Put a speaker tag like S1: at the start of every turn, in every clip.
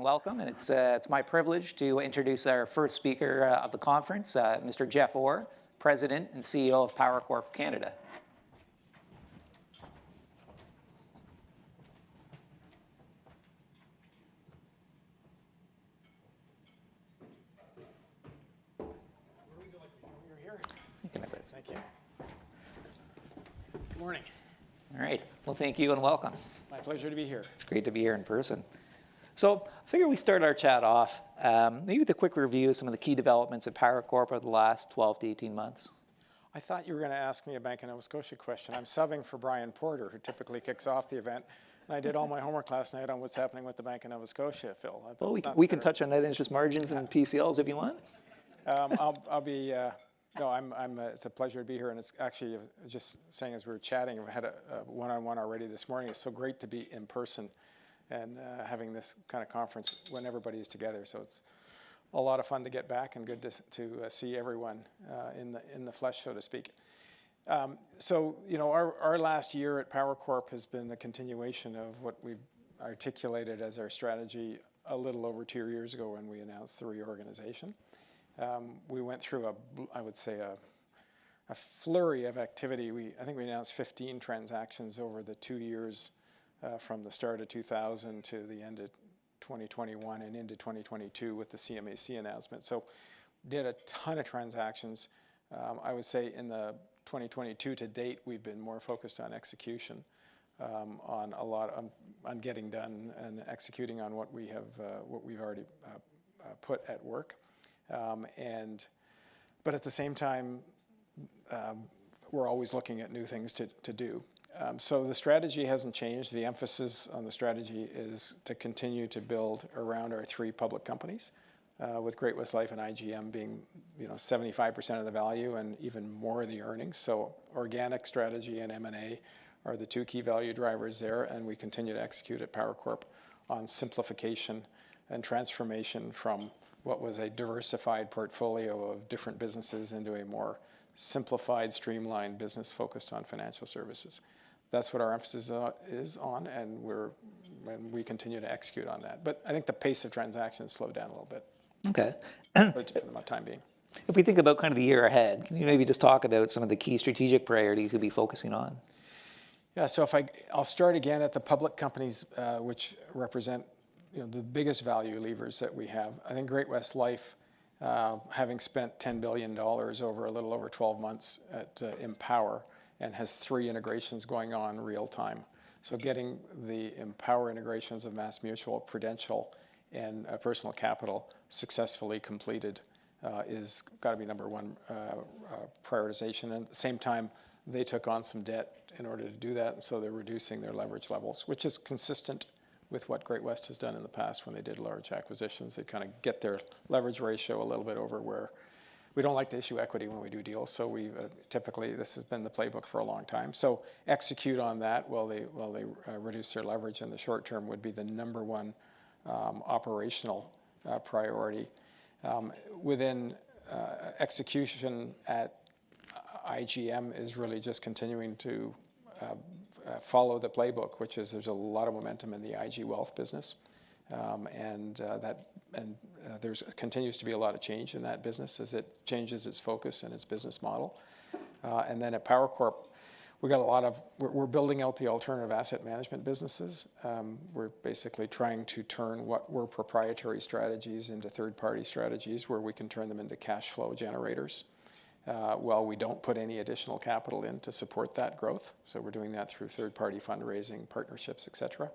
S1: and welcome. And it's my privilege to introduce our first speaker of the conference, Mr. Jeff Orr, President and CEO of Power Corp Canada.
S2: Thank you. Good morning.
S1: All right. Well, thank you and welcome.
S2: My pleasure to be here.
S1: It's great to be here in person. So I figure we start our chat off maybe with a quick review of some of the key developments at Power Corp over the last 12 to 18 months.
S2: I thought you were going to ask me a Bank of Nova Scotia question. I'm subbing for Brian Porter, who typically kicks off the event. And I did all my homework last night on what's happening with the Bank of Nova Scotia, Phil.
S1: Well, we can touch on net interest margins and PCLs if you want.
S2: I'll be... it's a pleasure to be here, and it's actually just saying as we were chatting, I had a one-on-one already this morning. It's so great to be in person and having this kind of conference when everybody is together. So it's a lot of fun to get back and good to see everyone in the flesh, so to speak. So you know, our last year at Power Corp has been a continuation of what we've articulated as our strategy a little over 2 years ago when we announced the reorganization. We went through I would say a flurry of activity. I think we announced 15 transactions over the 2 years from the start of 2000 to the end of 2021 and into 2022 with the CMAC announcement. So did a ton of transactions. I would say in the 2022 to date, we've been more focused on execution, on getting done and executing on what we've already put at work. But at the same time, we're always looking at new things to do. So the strategy hasn't changed. The emphasis on the strategy is to continue to build around our 3 public companies, with Great-West Life and IGM being 75% of the value and even more of the earnings. So organic strategy and M&A are the 2 key value drivers there, and we continue to execute at Power Corp on simplification and transformation from what was a diversified portfolio of different businesses into a more simplified, streamlined business focused on financial services. That's what our emphasis is on, and we continue to execute on that. But I think the pace of transactions slowed down a little bit.
S1: Okay.
S2: For the time being.
S1: If we think about kind of the year ahead, can you maybe just talk about some of the key strategic priorities you'll be focusing on?
S2: Yeah, so I'll start again at the public companies, which represent the biggest value levers that we have. I think Great-West Life, having spent $10 billion over a little over 12 months at Empower, and has 3 integrations going on real time. So getting the Empower integrations of MassMutual, Prudential, and Personal Capital successfully completed is got to be number 1 prioritization. And at the same time, they took on some debt in order to do that, and so they're reducing their leverage levels, which is consistent with what Great-West has done in the past when they did large acquisitions. They kind of get their leverage ratio a little bit over where we don't like to issue equity when we do deals. So we typically, this has been the playbook for a long time. So execute on that while they reduce their leverage in the short term would be the number 1 operational priority. Within execution at IGM is really just continuing to follow the playbook, which is there's a lot of momentum in the IG Wealth business, and there continues to be a lot of change in that business as it changes its focus and its business model. And then at Power Corp, we got we're building out the alternative asset management businesses. We're basically trying to turn what were proprietary strategies into third-party strategies where we can turn them into cash flow generators. While we don't put any additional capital in to support that growth. So we're doing that through third-party fundraising, partnerships, et cetera,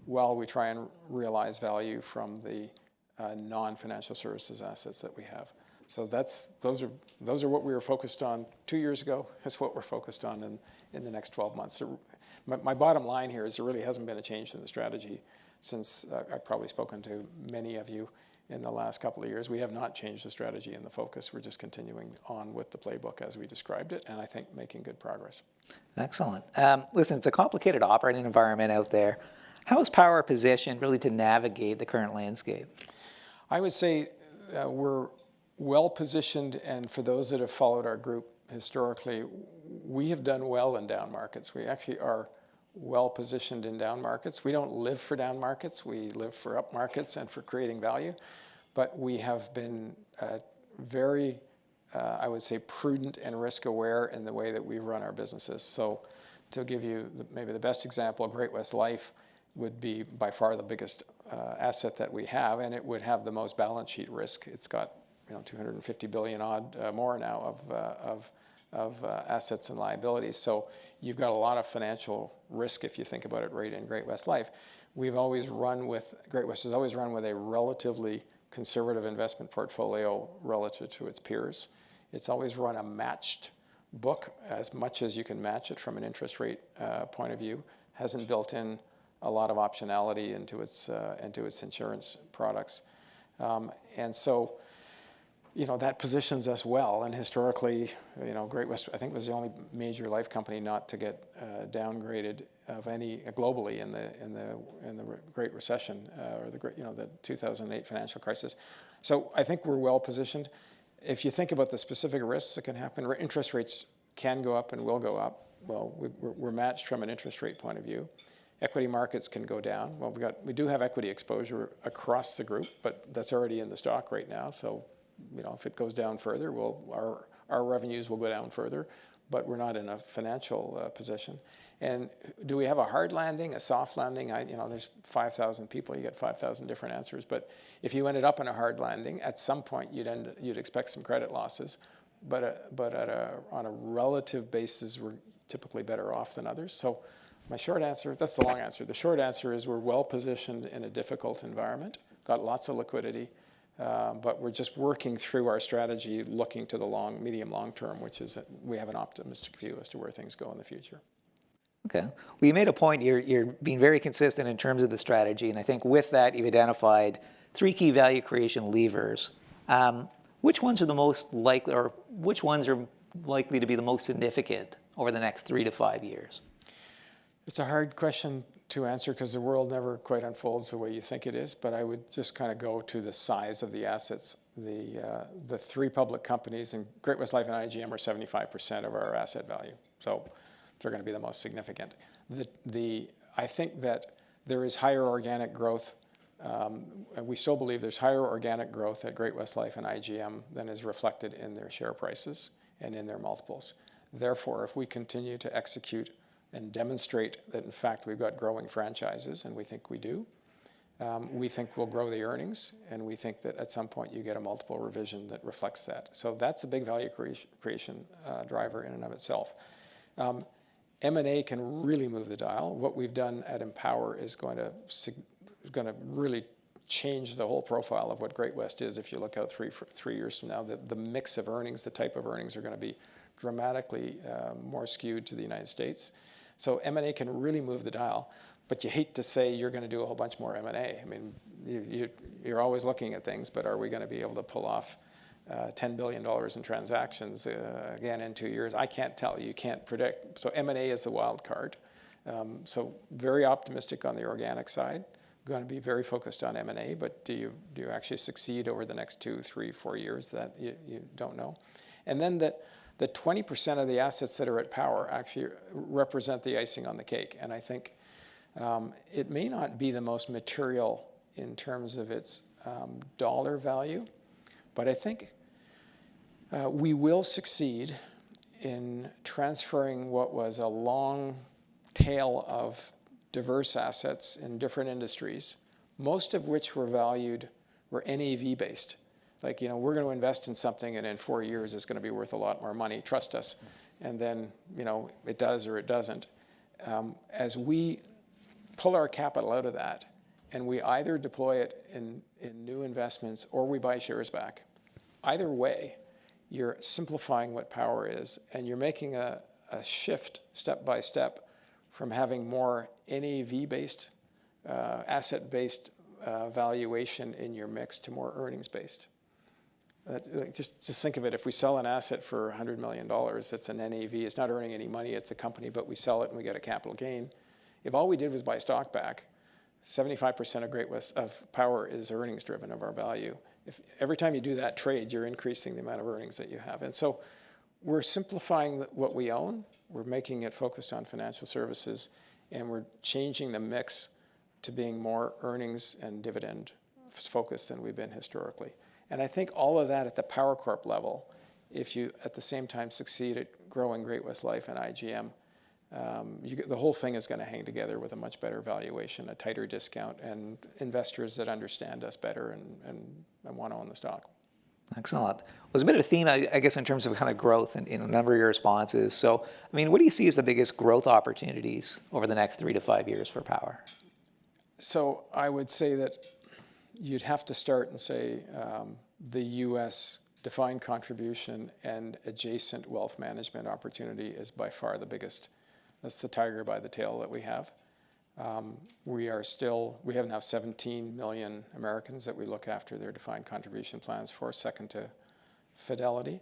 S2: while we try and realize value from the non-financial services assets that we have. So those are what we were focused on 2 years ago. That's what we're focused on in the next 12 months. So my bottom line here is there really hasn't been a change in the strategy since I've probably spoken to many of you in the last couple of years. We have not changed the strategy and the focus. We're just continuing on with the playbook as we described it, and I think making good progress.
S1: Excellent. Listen, it's a complicated operating environment out there. How is Power positioned really to navigate the current landscape?
S2: I would say we're well positioned, and for those that have followed our group historically, we have done well in down markets. We actually are well positioned in down markets. We don't live for down markets. We live for up markets and for creating value. But we have been very, I would say, prudent and risk aware in the way that we run our businesses. So to give you maybe the best example, Great-West Life would be by far the biggest asset that we have, and it would have the most balance sheet risk. It's got 250 billion odd more now of assets and liabilities. So you've got a lot of financial risk if you think about it right in Great-West Life. Great-West has always run with a relatively conservative investment portfolio relative to its peers. It's always run a matched book as much as you can match it from an interest rate point of view. Hasn't built in a lot of optionality into its insurance products. And so, that positions us well. And historically, Great-West, I think, was the only major life company not to get downgraded of any globally in the Great Recession or the 2008 financial crisis. So I think we're well positioned. If you think about the specific risks that can happen, interest rates can go up and will go up. Well, we're matched from an interest rate point of view. Equity markets can go down. Well, we do have equity exposure across the group, but that's already in the stock right now. So, if it goes down further, our revenues will go down further, but we're not in a financial position. And do we have a hard landing, a soft landing? There's 5,000 people, you get 5,000 different answers. But if you ended up in a hard landing, at some point you'd expect some credit losses. But on a relative basis, we're typically better off than others. So my short answer, that's the long answer. The short answer is we're well positioned in a difficult environment, got lots of liquidity, but we're just working through our strategy, looking to the medium, long term, which is that we have an optimistic view as to where things go in the future.
S1: Okay. Well, you made a point. You're being very consistent in terms of the strategy, and I think with that you've identified 3 key value creation levers. Which ones are the most likely, or which ones are likely to be the most significant over the next 3 to 5 years?
S2: It's a hard question to answer because the world never quite unfolds the way you think it is, but I would just kind of go to the size of the assets. The 3 public companies, and Great-West Life and IGM are 75% of our asset value, so they're going to be the most significant. I think that there is higher organic growth. We still believe there's higher organic growth at Great-West Life and IGM than is reflected in their share prices and in their multiples. Therefore, if we continue to execute and demonstrate that, in fact, we've got growing franchises, and we think we do, we think we'll grow the earnings, and we think that at some point you get a multiple revision that reflects that. So that's a big value creation driver in and of itself. M&A can really move the dial. What we've done at Empower is going to really change the whole profile of what Great-West is if you look out 3 years from now. The mix of earnings, the type of earnings are going to be dramatically more skewed to the United States. So M&A can really move the dial, but you hate to say you're going to do a whole bunch more M&A. I mean, you're always looking at things, but are we going to be able to pull off $10 billion in transactions again in 2 years? I can't tell you, can't predict. So M&A is the wild card. So very optimistic on the organic side. Going to be very focused on M&A, but do you actually succeed over the next 2, 3, 4 years? That you don't know. And then the 20% of the assets that are at Power actually represent the icing on the cake. And I think it may not be the most material in terms of its dollar value, but I think we will succeed in transferring what was a long tail of diverse assets in different industries, most of which were NAV based. Like, we're going to invest in something and in 4 years it's going to be worth a lot more money, trust us. And then, it does or it doesn't. As we pull our capital out of that and we either deploy it in new investments or we buy shares back, either way, you're simplifying what Power is, and you're making a shift step by step from having more NAV-based, asset-based valuation in your mix to more earnings-based. Just think of it. If we sell an asset for $100 million, it's an NAV. It's not earning any money. It's a company, but we sell it and we get a capital gain. If all we did was buy stock back, 75% of Great-West of Power is earnings-driven of our value. If every time you do that trade, you're increasing the amount of earnings that you have. And so we're simplifying what we own. We're making it focused on financial services, and we're changing the mix to being more earnings and dividend focused than we've been historically. And I think all of that at the Power Corp level, if you at the same time succeed at growing Great-West Life and IGM, the whole thing is going to hang together with a much better valuation, a tighter discount, and investors that understand us better and want to own the stock.
S1: Excellent. Well, there's a bit of a theme, I guess, in terms of kind of growth in a number of your responses. So, I mean, what do you see as the biggest growth opportunities over the next 3 to 5 years for Power?
S2: So I would say that you'd have to start and say the U.S. defined contribution and adjacent wealth management opportunity is by far the biggest. That's the tiger by the tail that we have. We have now 17 million Americans that we look after their defined contribution plans for, second to Fidelity.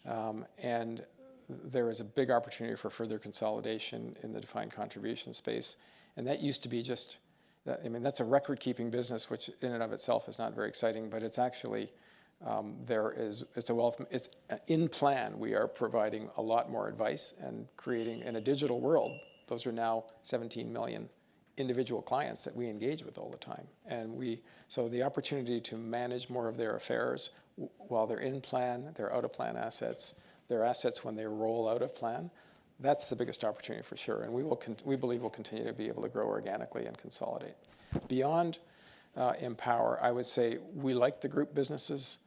S2: And there is a big opportunity for further consolidation in the defined contribution space. And that used to be just, that's a record-keeping business, which in and of itself is not very exciting, but it's actually, it's in plan. We are providing a lot more advice and creating, in a digital world, those are now 17 million individual clients that we engage with all the time. And so the opportunity to manage more of their affairs while they're in plan, their out of plan assets, their assets when they roll out of plan, that's the biggest opportunity for sure. And we believe we'll continue to be able to grow organically and consolidate. Beyond Empower, I would say we like the group businesses.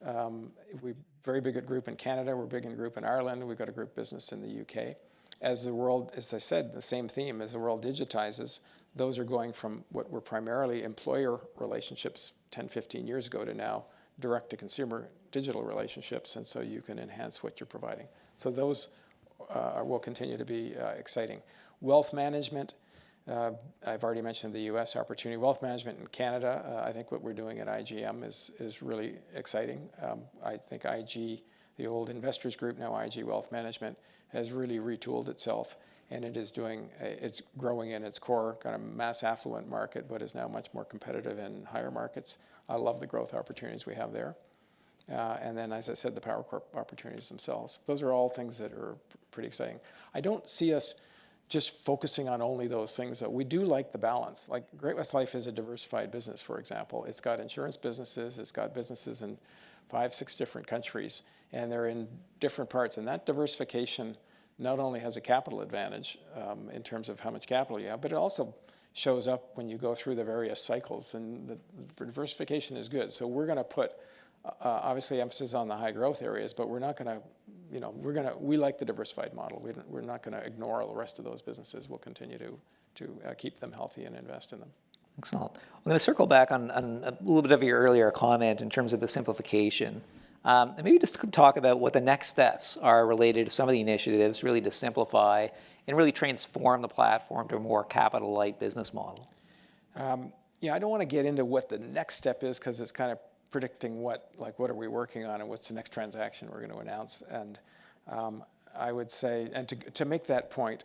S2: We're very big at group in Canada. We're big in group in Ireland. We've got a group business in the UK. As the world, as I said, the same theme, as the world digitizes, those are going from what were primarily employer relationships 10, 15 years ago to now direct-to-consumer digital relationships, and so you can enhance what you're providing. So those will continue to be exciting. Wealth management, I've already mentioned the U.S. opportunity. Wealth management in Canada, I think what we're doing at IGM is really exciting. I think IG, the old Investors Group, now IG Wealth Management, has really retooled itself, and it's growing in its core kind of mass affluent market, but is now much more competitive in higher markets. I love the growth opportunities we have there. And then, as I said, the Power Corp opportunities themselves. Those are all things that are pretty exciting. I don't see us just focusing on only those things, though. We do like the balance. Like Great-West Life is a diversified business, for example. It's got insurance businesses, it's got businesses in 5, 6 different countries, and they're in different parts. And that diversification not only has a capital advantage in terms of how much capital you have, but it also shows up when you go through the various cycles, and the diversification is good. So we're going to put obviously emphasis on the high growth areas, but we're not going to, we like the diversified model. We're not going to ignore all the rest of those businesses. We'll continue to keep them healthy and invest in them.
S1: Excellent. I'm going to circle back on a little bit of your earlier comment in terms of the simplification. And maybe just talk about what the next steps are related to some of the initiatives really to simplify and really transform the platform to a more capital-light business model.
S2: Yeah, I don't want to get into what the next step is because it's kind of predicting what are we working on and what's the next transaction we're going to announce. And I would say, and to make that point,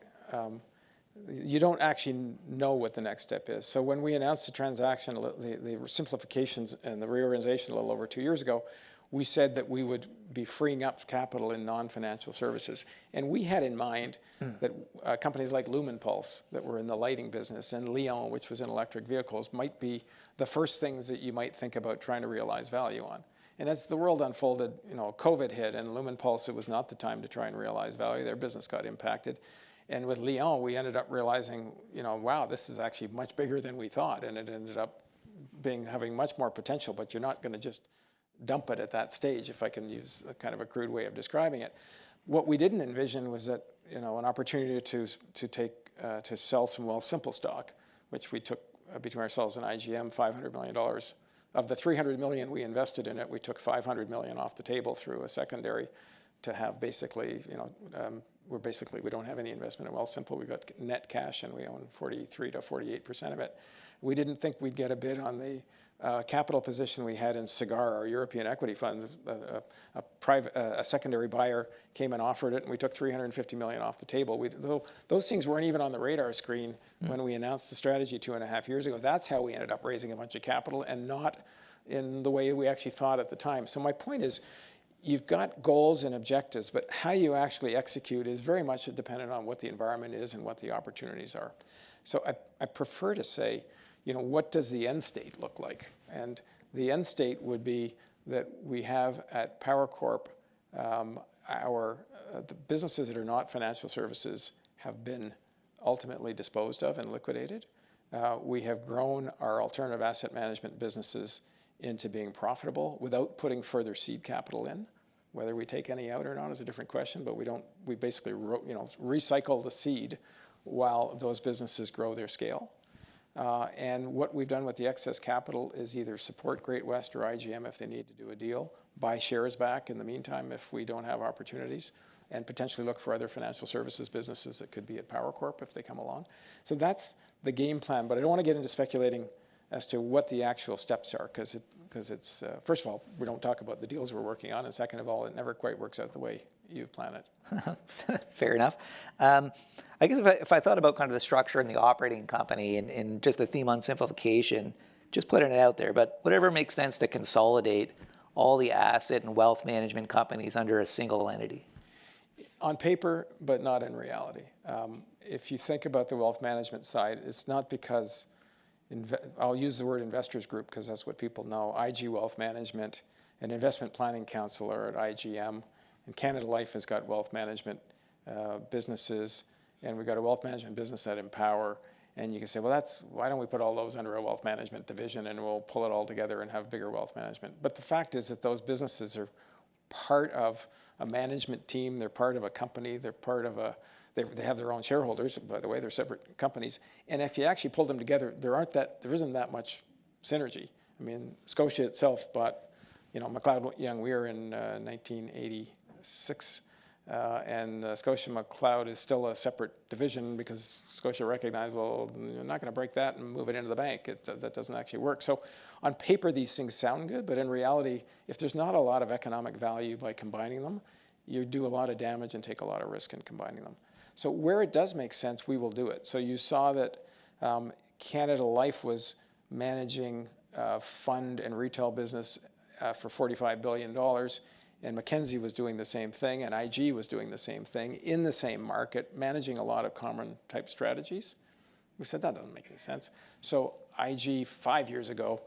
S2: you don't actually know what the next step is. So when we announced the transaction, the simplifications and the reorganization a little over 2 years ago, we said that we would be freeing up capital in non-financial services. And we had in mind that companies like Lumenpulse that were in the lighting business and Leon, which was in electric vehicles, might be the first things that you might think about trying to realize value on. And as the world unfolded, COVID hit, and Lumenpulse, it was not the time to try and realize value. Their business got impacted. And with Leon, we ended up realizing, wow, this is actually much bigger than we thought. And it ended up having much more potential, but you're not going to just dump it at that stage, if I can use a kind of a crude way of describing it. What we didn't envision was that, an opportunity to sell some Wealthsimple stock, which we took between ourselves and IGM, $500 million. Of the $300 million we invested in it, we took $500 million off the table through a secondary to have basically, we don't have any investment in Wealthsimple. We've got net cash and we own 43 to 48% of it. We didn't think we'd get a bid on the capital position we had in Cigar, our European equity fund. A secondary buyer came and offered it, and we took $350 million off the table. Those things weren't even on the radar screen when we announced the strategy 2.5 years ago. That's how we ended up raising a bunch of capital, and not in the way we actually thought at the time. So my point is, you've got goals and objectives, but how you actually execute is very much dependent on what the environment is and what the opportunities are. So I prefer to say, what does the end state look like? And the end state would be that we have at Power Corp, the businesses that are not financial services have been ultimately disposed of and liquidated. We have grown our alternative asset management businesses into being profitable without putting further seed capital in. Whether we take any out or not is a different question, but we basically recycle the seed while those businesses grow their scale. And what we've done with the excess capital is either support Great-West or IGM if they need to do a deal, buy shares back in the meantime if we don't have opportunities, and potentially look for other financial services businesses that could be at Power Corp if they come along. So that's the game plan, but I don't want to get into speculating as to what the actual steps are, because it's, first of all, we don't talk about the deals we're working on, and second of all, it never quite works out the way you've planned it.
S1: Fair enough. I guess if I thought about kind of the structure in the operating company and just the theme on simplification, just putting it out there, but whatever makes sense to consolidate all the asset and wealth management companies under a single entity.
S2: On paper, but not in reality. If you think about the wealth management side, it's not because, I'll use the word investors group because that's what people know, IG Wealth Management and Investment Planning Council are at IGM, and Canada Life has got wealth management businesses, and we've got a wealth management business at Empower, and you can say, well, why don't we put all those under a wealth management division and we'll pull it all together and have bigger wealth management. But the fact is that those businesses are part of a management team, they're part of a company, they're part of they have their own shareholders, by the way, they're separate companies. And if you actually pull them together, there isn't that much synergy. I mean, Scotia itself bought, McLeod Young Weir in 1986, and Scotia McLeod is still a separate division because Scotia recognized, well, you're not going to break that and move it into the bank. That doesn't actually work. So on paper, these things sound good, but in reality, if there's not a lot of economic value by combining them, you do a lot of damage and take a lot of risk in combining them. So where it does make sense, we will do it. So you saw that Canada Life was managing fund and retail business for $45 billion, and Mackenzie was doing the same thing, and IG was doing the same thing in the same market, managing a lot of common type strategies. We said that doesn't make any sense. So IG 5 years ago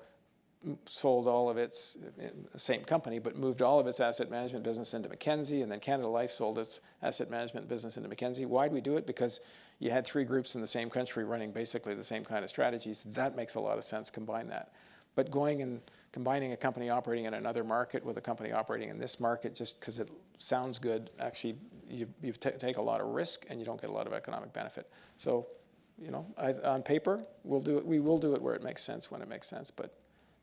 S2: sold all of its, same company, but moved all of its asset management business into Mackenzie, and then Canada Life sold its asset management business into Mackenzie. Why'd we do it? Because you had three groups in the same country running basically the same kind of strategies. That makes a lot of sense, combine that. But going and combining a company operating in another market with a company operating in this market, just because it sounds good, actually you take a lot of risk and you don't get a lot of economic benefit. So, on paper, we'll do it. We will do it where it makes sense, when it makes sense, but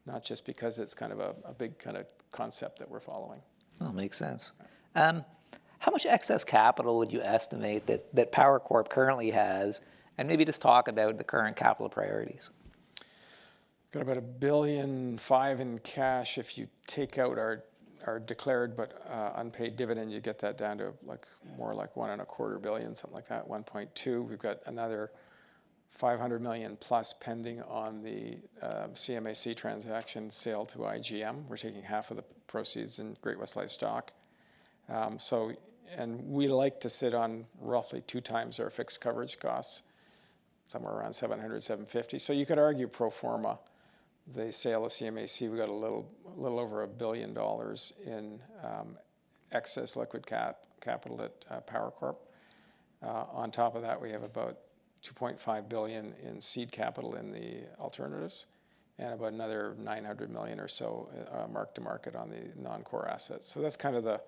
S2: not just because it's kind of a big kind of concept that we're following.
S1: Oh, makes sense. How much excess capital would you estimate that Power Corp currently has, and maybe just talk about the current capital priorities?
S2: Got about $1.5 billion in cash. If you take out our declared but unpaid dividend, you get that down to more like $1.25 billion, something like that, 1.2. We've got another $500 million plus pending on the CMAC transaction sale to IGM. We're taking half of the proceeds in Great-West Life stock. And we like to sit on roughly 2 times our fixed coverage costs, somewhere around 700, 750. So you could argue pro forma the sale of CMAC, we got a little over $1 billion in excess liquid capital at Power Corp. On top of that, we have about $2.5 billion in seed capital in the alternatives, and about another $900 million or so mark to market on the non-core assets. So that's kind of the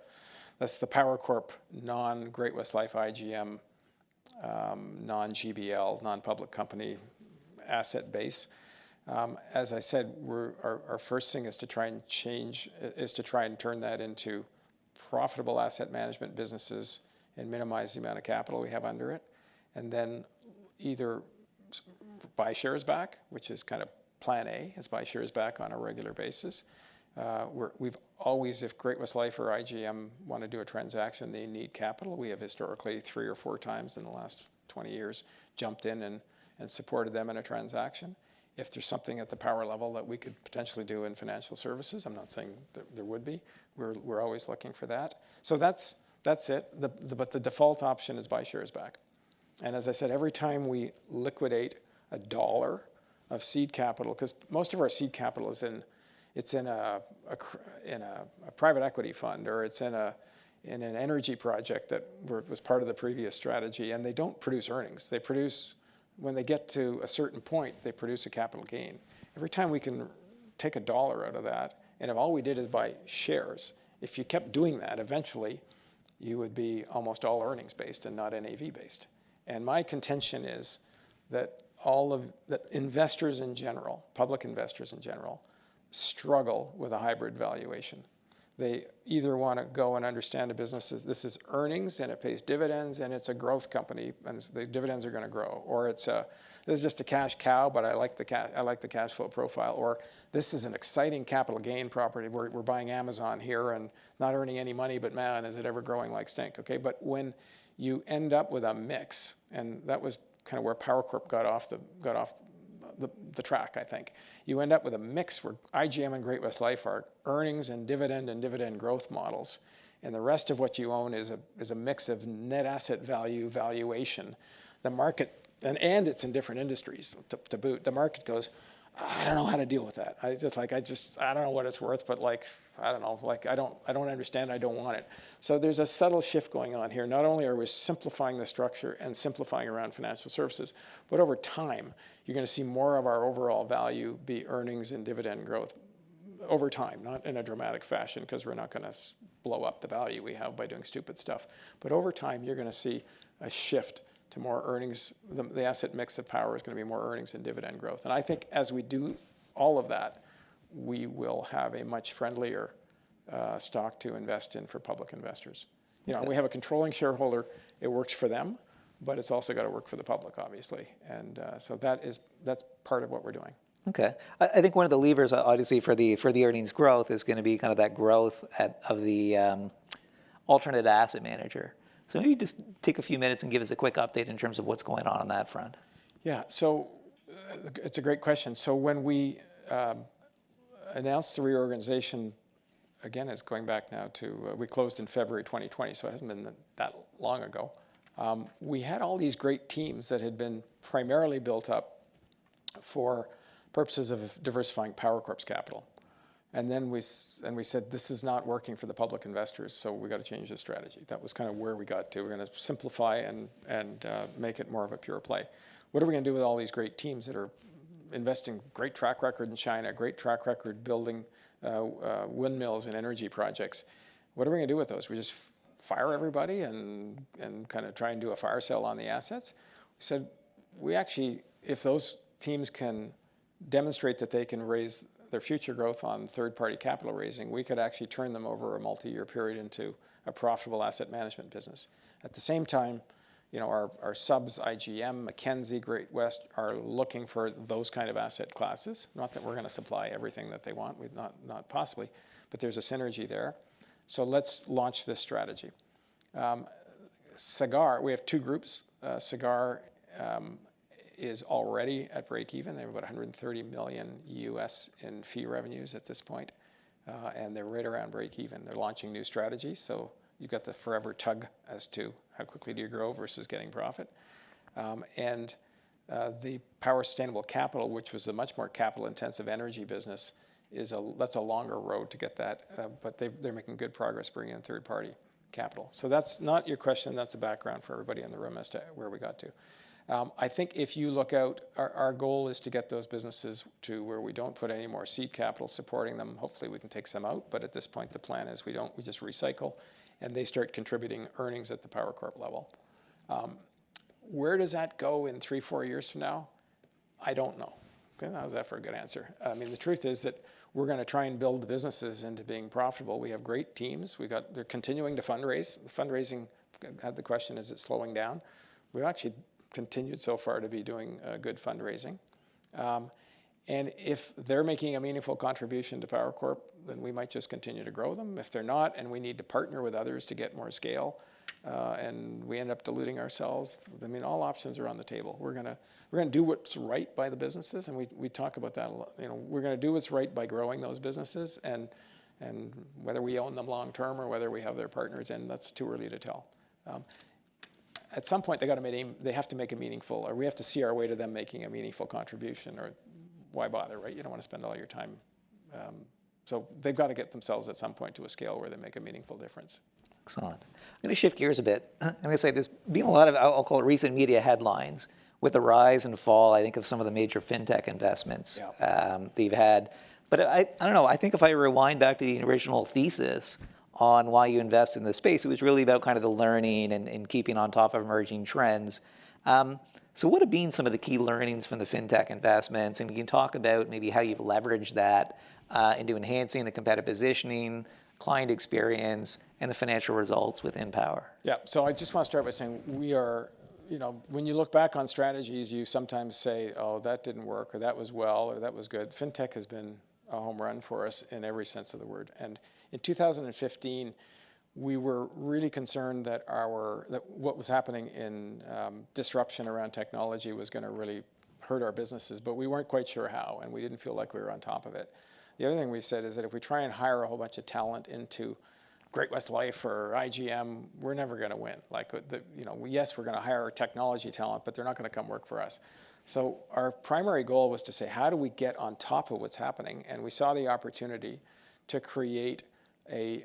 S2: Power Corp non-Great-West Life IGM, non-GBL, non-public company asset base. As I said, our first thing is to try and turn that into profitable asset management businesses and minimize the amount of capital we have under it, and then either buy shares back, which is kind of plan A, is buy shares back on a regular basis. We've always, if Great-West Life or IGM want to do a transaction, they need capital. We have historically 3 or 4 times in the last 20 years jumped in and supported them in a transaction. If there's something at the Power level that we could potentially do in financial services, I'm not saying that there would be. We're always looking for that. So that's it. But the default option is buy shares back. And as I said, every time we liquidate a dollar of seed capital, because most of our seed capital is in a private equity fund, or it's in an energy project that was part of the previous strategy, and they don't produce earnings. They produce, when they get to a certain point, they produce a capital gain. Every time we can take a dollar out of that, and if all we did is buy shares, if you kept doing that, eventually you would be almost all earnings based and not NAV based. And my contention is that that investors in general, public investors in general, struggle with a hybrid valuation. They either want to go and understand a business as this is earnings and it pays dividends and it's a growth company and the dividends are going to grow, or this is just a cash cow, but I like the cash flow profile, or this is an exciting capital gain property. We're buying Amazon here and not earning any money, but man, is it ever growing like stink? Okay, but when you end up with a mix, and that was kind of where Power Corp got off the track, I think. You end up with a mix where IGM and Great-West Life are earnings and dividend growth models, and the rest of what you own is a mix of net asset value valuation. The market, and it's in different industries to boot. The market goes, I don't know how to deal with that. I don't know what it's worth, but I don't know, I don't understand, I don't want it. So there's a subtle shift going on here. Not only are we simplifying the structure and simplifying around financial services, but over time, you're going to see more of our overall value be earnings and dividend growth over time, not in a dramatic fashion, because we're not going to blow up the value we have by doing stupid stuff. But over time, you're going to see a shift to more earnings. The asset mix of Power is going to be more earnings and dividend growth. And I think as we do all of that, we will have a much friendlier stock to invest in for public investors. You know, we have a controlling shareholder. It works for them, but it's also got to work for the public, obviously. And so that's part of what we're doing.
S1: Okay. I think one of the levers, obviously, for the earnings growth is going to be kind of that growth of the alternate asset manager. So maybe just take a few minutes and give us a quick update in terms of what's going on that front.
S2: Yeah, so it's a great question. So when we announced the reorganization, again, it's going back now to, we closed in February 2020, so it hasn't been that long ago. We had all these great teams that had been primarily built up for purposes of diversifying Power Corp's capital. And then we said, this is not working for the public investors, so we got to change the strategy. That was kind of where we got to. We're going to simplify and make it more of a pure play. What are we going to do with all these great teams that are investing, great track record in China, great track record building windmills and energy projects? What are we going to do with those? We just fire everybody and kind of try and do a fire sale on the assets? We said, if those teams can demonstrate that they can raise their future growth on third-party capital raising, we could actually turn them over a multi-year period into a profitable asset management business. At the same time, you know, our subs, IGM, Mackenzie, Great-West, are looking for those kind of asset classes. Not that we're going to supply everything that they want, not possibly, but there's a synergy there. So let's launch this strategy. Sagard, we have two groups. Sagard is already at break even. They have about $130 million US in fee revenues at this point, and they're right around break even. They're launching new strategies, so you've got the forever tug as to how quickly do you grow versus getting profit. The Power Sustainable Capital, which was a much more capital-intensive energy business, that's a longer road to get that, but they're making good progress bringing in third-party capital. So that's not your question. That's a background for everybody in the room as to where we got to. I think if you look out, our goal is to get those businesses to where we don't put any more seed capital supporting them. Hopefully we can take some out, but at this point the plan is we just recycle, and they start contributing earnings at the Power Corp level. Where does that go in 3-4 years from now? I don't know. Okay, how's that for a good answer? I mean, the truth is that we're going to try and build the businesses into being profitable. We have great teams. They're continuing to fundraise. Fundraising, had the question, is it slowing down? We've actually continued so far to be doing good fundraising. And if they're making a meaningful contribution to Power Corp, then we might just continue to grow them. If they're not, and we need to partner with others to get more scale, and we end up diluting ourselves, I mean, all options are on the table. We're gonna do what's right by the businesses, and we talk about that a lot. You know, we're gonna do what's right by growing those businesses, and whether we own them long term or whether we have their partners in, that's too early to tell. at some point they have to make a meaningful, or we have to see our way to them making a meaningful contribution, or why bother, right? You don't want to spend all your time. So they've got to get themselves at some point to a scale where they make a meaningful difference.
S1: Excellent. I'm going to shift gears a bit. I'm going to say there's been a lot of, I'll call it recent media headlines with the rise and fall, I think, of some of the major fintech investments that you've had. But I don't know, I think if I rewind back to the original thesis on why you invest in this space, it was really about kind of the learning and keeping on top of emerging trends. So what have been some of the key learnings from the fintech investments? And you can talk about maybe how you've leveraged that into enhancing the competitive positioning, client experience, and the financial results within Power.
S2: Yeah, so I just want to start by saying we are, when you look back on strategies, you sometimes say, oh, that didn't work, or that was well, or that was good. Fintech has been a home run for us in every sense of the word. And in 2015, we were really concerned that what was happening in disruption around technology was going to really hurt our businesses, but we weren't quite sure how, and we didn't feel like we were on top of it. The other thing we said is that if we try and hire a whole bunch of talent into Great-West Life or IGM, we're never going to win. Like, yes, we're going to hire technology talent, but they're not going to come work for us. So our primary goal was to say, how do we get on top of what's happening? And we saw the opportunity to create a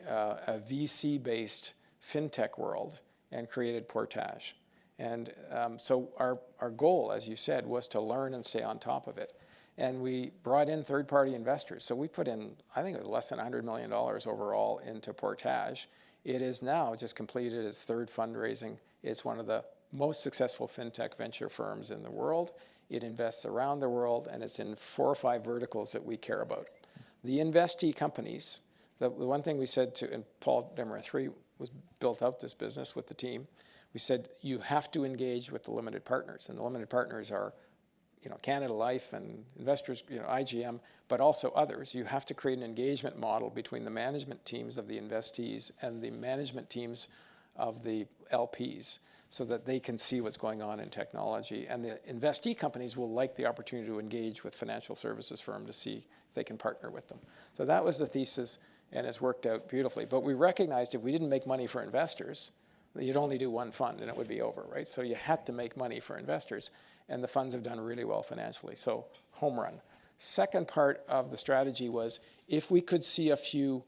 S2: VC-based fintech world, and created Portage. And so our goal, as you said, was to learn and stay on top of it. And we brought in third-party investors. So we put in, I think it was less than $100 million overall into Portage. It is now just completed its third fundraising. It's one of the most successful fintech venture firms in the world. It invests around the world, and it's in 4 or 5 verticals that we care about. The investee companies, the one thing we said to, and Paul Desmarais III was built out this business with the team, we said you have to engage with the limited partners. And the limited partners are Canada Life and investors, IGM, but also others. You have to create an engagement model between the management teams of the investees and the management teams of the LPs so that they can see what's going on in technology. And the investee companies will like the opportunity to engage with financial services firm to see if they can partner with them. So that was the thesis, and it's worked out beautifully. But we recognized if we didn't make money for investors, you'd only do one fund and it would be over, right? So you had to make money for investors. And the funds have done really well financially. So home run. Second part of the strategy was if we could see a few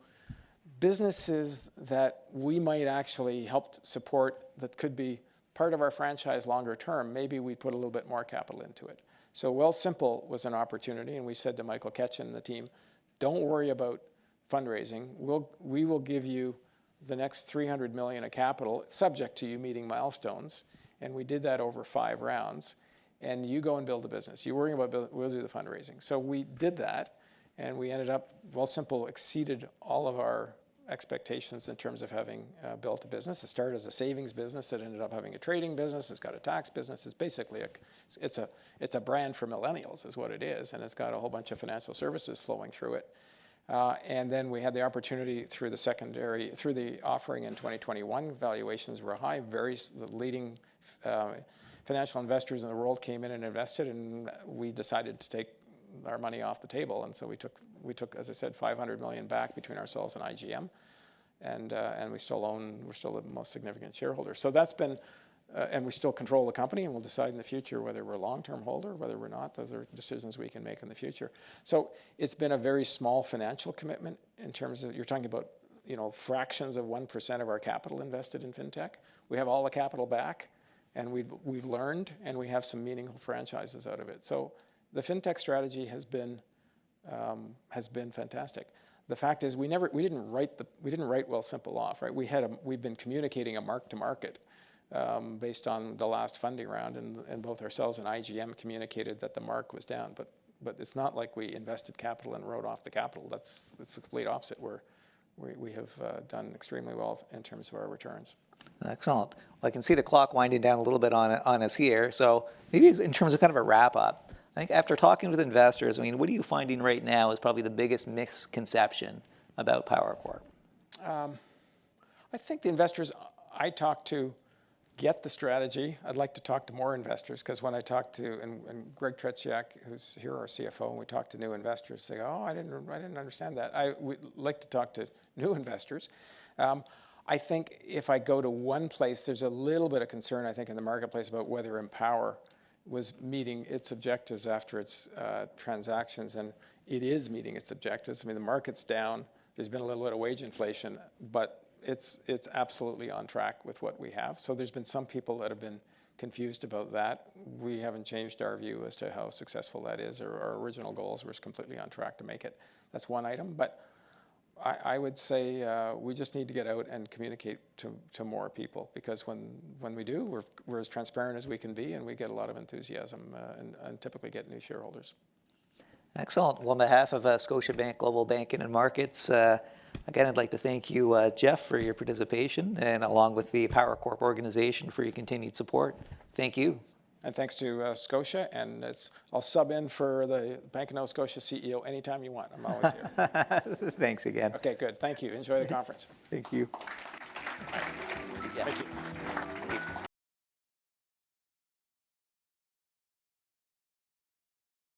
S2: businesses that we might actually help support that could be part of our franchise longer term, maybe we'd put a little bit more capital into it. So Wealthsimple was an opportunity, and we said to Michael Ketchen and the team, don't worry about fundraising. We will give you the next $300 million of capital, subject to you meeting milestones. And we did that over 5 rounds. And you go and build a business. You're worrying about we'll do the fundraising. So we did that, and we ended up, Wealthsimple exceeded all of our expectations in terms of having built a business. It started as a savings business. It ended up having a trading business. It's got a tax business. It's basically it's a brand for millennials is what it is, and it's got a whole bunch of financial services flowing through it. And then we had the opportunity through the offering in 2021. Valuations were high. The leading financial investors in the world came in and invested, and we decided to take our money off the table. And so we took, as I said, $500 million back between ourselves and IGM, and we're still the most significant shareholder. So that's been, and we still control the company, and we'll decide in the future whether we're a long-term holder, whether we're not. Those are decisions we can make in the future. So it's been a very small financial commitment in terms of, you're talking about, fractions of 1% of our capital invested in fintech. We have all the capital back. And we've learned, and we have some meaningful franchises out of it. So the fintech strategy has been fantastic. The fact is, we didn't write Wealthsimple off, right? We've been communicating a mark to market based on the last funding round, and both ourselves and IGM communicated that the mark was down. But it's not like we invested capital and wrote off the capital. It's the complete opposite. We have done extremely well in terms of our returns.
S1: Excellent. Well, I can see the clock winding down a little bit on us here. So maybe in terms of kind of a wrap up, I think after talking with investors, what are you finding right now is probably the biggest misconception about Power Corp?
S2: I think the investors I talk to get the strategy. I'd like to talk to more investors, because when I talk to, and Greg Tretiak, who's here, our CFO, and we talk to new investors, say, oh, I didn't understand that. I would like to talk to new investors. I think if I go to one place, there's a little bit of concern, I think, in the marketplace about whether Empower was meeting its objectives after its transactions, and it is meeting its objectives. I mean, the market's down. There's been a little bit of wage inflation, but it's absolutely on track with what we have. So there's been some people that have been confused about that. We haven't changed our view as to how successful that is. Our original goals were completely on track to make it. That's one item. But I would say we just need to get out and communicate to more people, because when we do, we're as transparent as we can be, and we get a lot of enthusiasm and typically get new shareholders.
S1: Excellent. Well, on behalf of Scotiabank Global Banking and Markets, again, I'd like to thank you, Jeff, for your participation, and along with the Power Corp organization for your continued support. Thank you.
S2: And thanks to Scotia, and I'll sub in for the Bank of Nova Scotia CEO anytime you want. I'm always here.
S1: Thanks again.
S2: Okay, good. Thank you. Enjoy the conference.
S1: Thank you.
S2: Thank you.